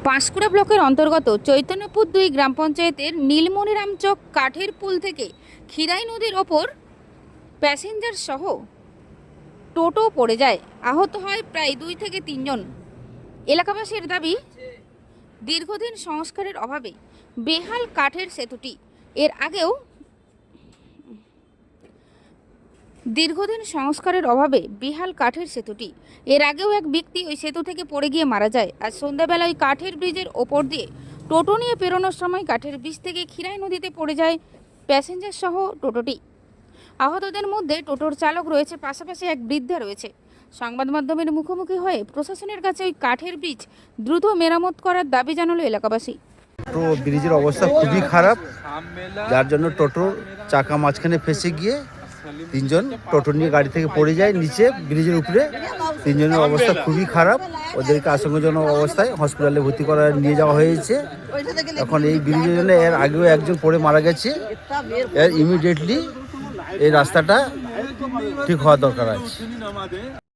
পাঁশকুড়া ব্লকের অন্তর্গত চৈতন্যপুর 2 গ্রাম পঞ্চায়েতের নীলমণিরাম চক কাঠের পুল থেকে খিরাই নদীর ওপর প্যাসেঞ্জার সহ টোটো পড়ে যায়। আহত হয় প্রায় 2 থেকে 3 জন। এলাকাবাসীর দাবি, দীর্ঘদিন সংস্কারের অভাবে বেহাল কাঠের সেতুটি। এর আগেও এক ব্যক্তি ওই সেতু থেকে পড়ে গিয়ে মারা যায়। আজ সন্ধ্যাবেলায় কাঠের ব্রিজের ওপর দিয়ে টোটো নিয়ে পেরোনোর সময় কাঠের ব্রিজ থেকে খিরাই নদীতে পড়ে যায় প্যাসেঞ্জার সহ টোটোটি। আহতদের মধ্যে টোটোর চালক রয়েছে, পাশাপাশি এক বৃদ্ধা রয়েছে। সংবাদ মাধ্যমের মুখোমুখি হয়ে প্রশাসনের কাছে ওই কাঠের ব্রিজ দ্রুত মেরামত করার দাবি জানালো এলাকাবাসী। টোটো ব্রিজের অবস্থা খুবই খারাপ, যার জন্য টোটোর চাকা মাঝখানে ফেসে গিয়ে 3 জন টোটো নিয়ে গাড়ি থেকে পড়ে যায় নিচে ব্রিজের উপরে। 3 জনের অবস্থা খুবই খারাপ, ওদেরকে আশঙ্কাজনক অবস্থায় হসপিটালে ভর্তি করা নিয়ে যাওয়া হয়েছে। এখন এই ব্রিজের জন্য এর আগেও একজন পড়ে মারা গেছে। এর ইমিডিয়েটলি এই রাস্তাটা ঠিক হওয়া দরকার আছে।